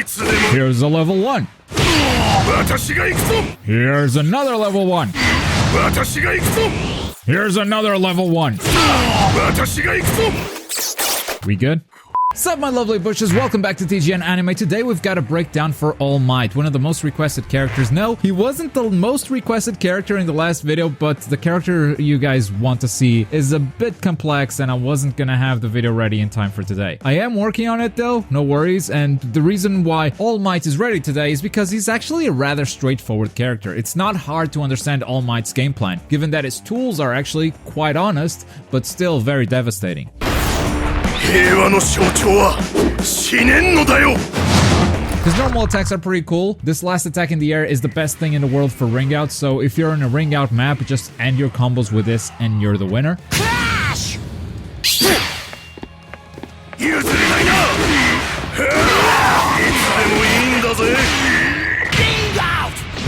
Here's a level 1. Here's another level 1. Here's another level 1. We good? Sup my lovely bushes, welcome back to TGN Anime. Today we've got a breakdown for All Might, one of the most requested characters. No, he wasn't the most requested character in the last video, but the character you guys want to see is a bit complex and I wasn't gonna have the video ready in time for today. I am working on it though, no worries, and the reason why All Might is ready today is because he's actually a rather straightforward character. It's not hard to understand All Might's game plan, given that his tools are actually quite honest, but still very devastating. His normal attacks are pretty cool. This last attack in the air is the best thing in the world for ring out, so if you're in a ring out map, just end your combos with this and you're the winner. Clash!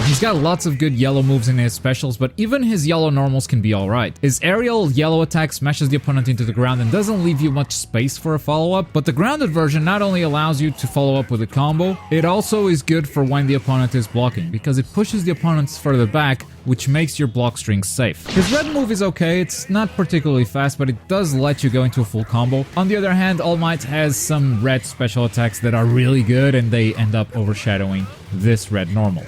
He's got lots of good yellow moves in his specials, but even his yellow normals can be alright. His aerial yellow attack smashes the opponent into the ground and doesn't leave you much space for a follow-up, but the grounded version not only allows you to follow up with a combo, it also is good for when the opponent is blocking, because it pushes the opponents further back, which makes your block strings safe. His red move is okay, it's not particularly fast, but it does let you go into a full combo. On the other hand, All Might has some red special attacks that are really good and they end up overshadowing this red normal.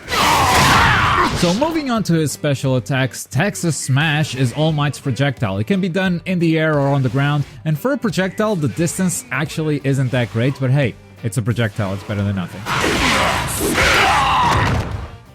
So moving on to his special attacks, Texas Smash is All Might's projectile. It can be done in the air or on the ground, and for a projectile, the distance actually isn't that great, but hey, it's a projectile, it's better than nothing.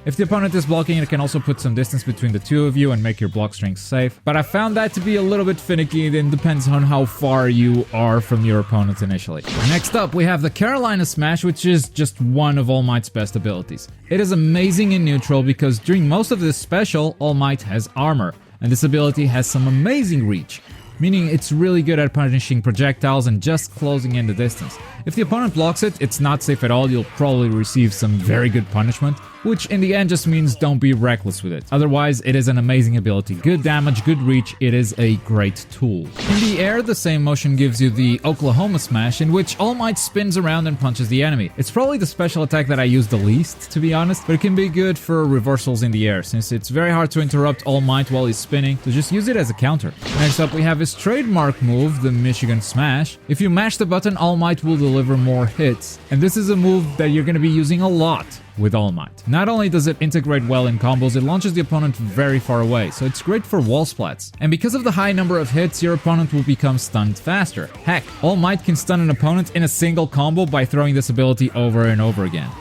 If the opponent is blocking, it can also put some distance between the two of you and make your block strings safe. But I found that to be a little bit finicky, and depends on how far you are from your opponent initially. Next up, we have the Carolina Smash, which is just one of All Might's best abilities. It is amazing in neutral because during most of this special, All Might has armor, and this ability has some amazing reach, meaning it's really good at punishing projectiles and just closing in the distance. If the opponent blocks it, it's not safe at all, you'll probably receive some very good punishment, which in the end just means don't be reckless with it. Otherwise, it is an amazing ability. Good damage, good reach, it is a great tool. In the air, the same motion gives you the Oklahoma Smash, in which All Might spins around and punches the enemy. It's probably the special attack that I use the least, to be honest, but it can be good for reversals in the air, since it's very hard to interrupt All Might while he's spinning, so just use it as a counter. Next up, we have his trademark move, the Michigan Smash. If you mash the button, All Might will deliver more hits, and this is a move that you're going to be using a lot with All Might. Not only does it integrate well in combos, it launches the opponent very far away, so it's great for wall splats. And because of the high number of hits, your opponent will become stunned faster. Heck, All Might can stun an opponent in a single combo by throwing this ability over and over again.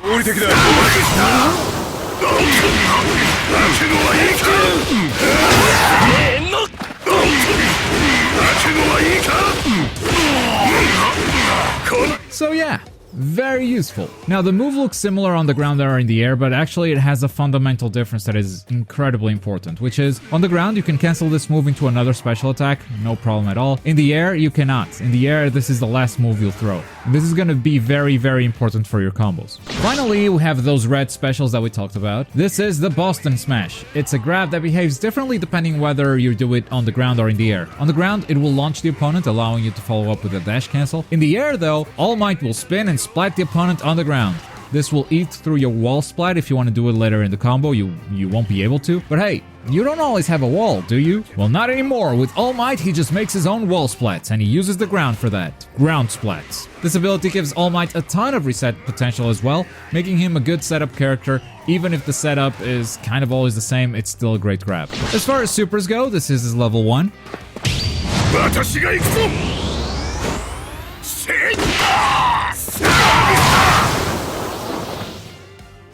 So yeah, very useful. Now the move looks similar on the ground or in the air, but actually it has a fundamental difference that is incredibly important, which is on the ground you can cancel this move into another special attack, no problem at all. In the air you cannot. In the air this is the last move you'll throw. And this is going to be very, very important for your combos. Finally, we have those red specials that we talked about. This is the Boston Smash. It's a grab that behaves differently depending whether you do it on the ground or in the air. On the ground, it will launch the opponent, allowing you to follow up with a dash cancel. In the air though, All Might will spin and splat the opponent on the ground. This will eat through your wall splat. If you want to do it later in the combo, you won't be able to. But hey, you don't always have a wall, do you? Well, not anymore. With All Might, he just makes his own wall splats, and he uses the ground for that. Ground splats. This ability gives All Might a ton of reset potential as well, making him a good setup character. Even if the setup is kind of always the same, it's still a great grab. As far as supers go, this is his level 1.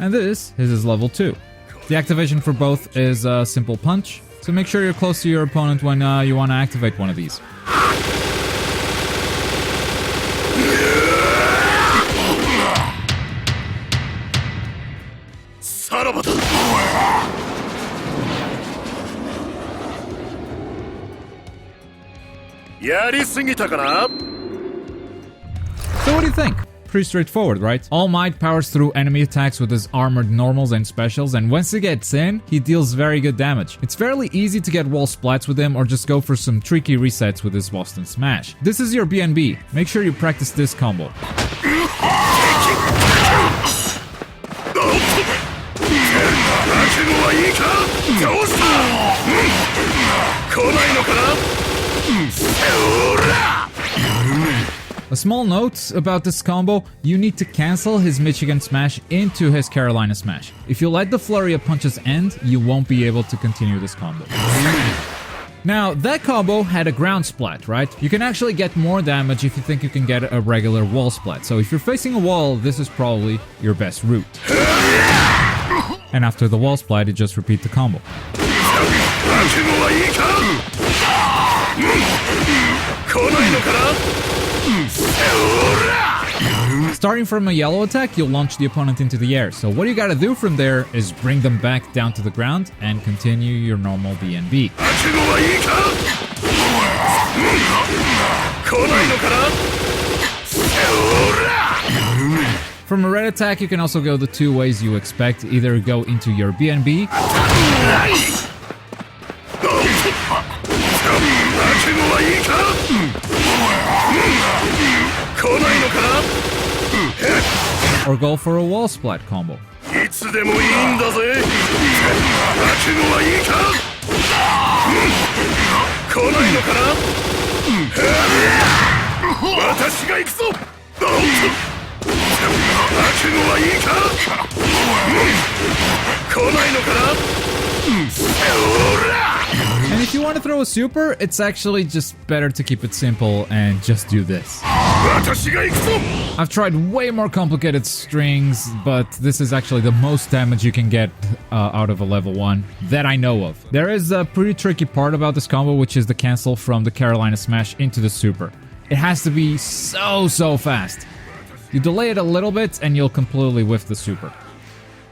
And this is his level 2. The activation for both is a simple punch, so make sure you're close to your opponent when you want to activate one of these. So what do you think? Pretty straightforward, right? All Might powers through enemy attacks with his armored normals and specials, and once he gets in, he deals very good damage. It's fairly easy to get wall splats with him or just go for some tricky resets with his Boston Smash. This is your BNB. Make sure you practice this combo. small note about this combo, you need to cancel his Michigan Smash into his Carolina Smash. If you let the flurry of punches end, you won't be able to continue this combo. Now, that combo had a ground splat, right? You can actually get more damage if you think you can get a regular wall splat. So if you're facing a wall, this is probably your best route. And after the wall splat, you just repeat the combo. Starting from a yellow attack, you'll launch the opponent into the air. So what you gotta do from there is bring them back down to the ground and continue your normal BNB. From a red attack, you can also go the two ways you expect. Either go into your BNB, or go for a wall splat combo. And if you want to throw a super, it's actually just better to keep it simple and just do this. I've tried way more complicated strings, but this is actually the most damage you can get out of a level 1 that I know of. There is a pretty tricky part about this combo, which is the cancel from the Carolina Smash into the super. It has to be so fast. You delay it a little bit and you'll completely whiff the super.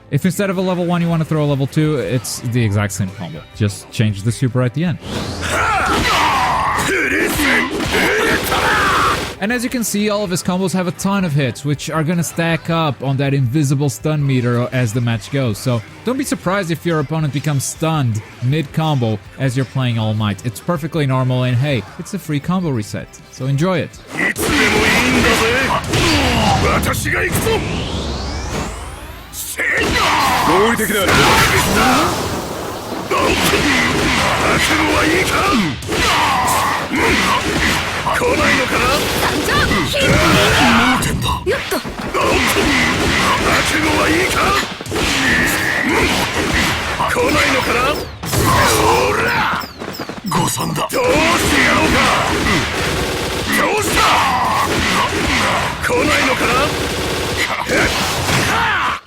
If instead of a level 1 you want to throw a level 2, it's the exact same combo. Just change the super at the end. And as you can see, all of his combos have a ton of hits, which are gonna stack up on that invisible stun meter as the match goes. So don't be surprised if your opponent becomes stunned mid-combo as you're playing All Might. It's perfectly normal, and hey, it's a free combo reset, so enjoy it.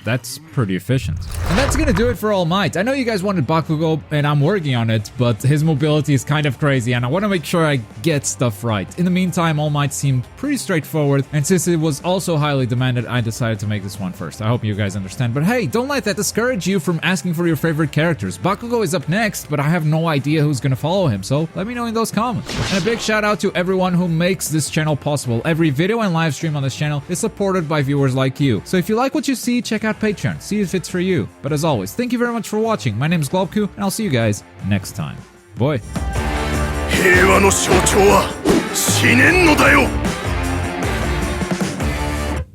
That's pretty efficient. And that's gonna do it for All Might. I know you guys wanted Bakugo, and I'm working on it, but his mobility is kind of crazy, and I want to make sure I get stuff right. In the meantime, All Might seemed pretty straightforward, and since it was also highly demanded, I decided to make this one first. I hope you guys understand. But hey, don't let that discourage you from asking for your favorite characters. Bakugo is up next, but I have no idea who's gonna follow him, so let me know in those comments. And a big shout out to everyone who makes this channel possible. Every video and live stream on this channel is supported by viewers like you. So if you like what you see, check out Patreon, see if it's for you. But as always, thank you very much for watching. My name is Globku, and I'll see you guys next time. Bye. 平和の象徴は死ねんのだよ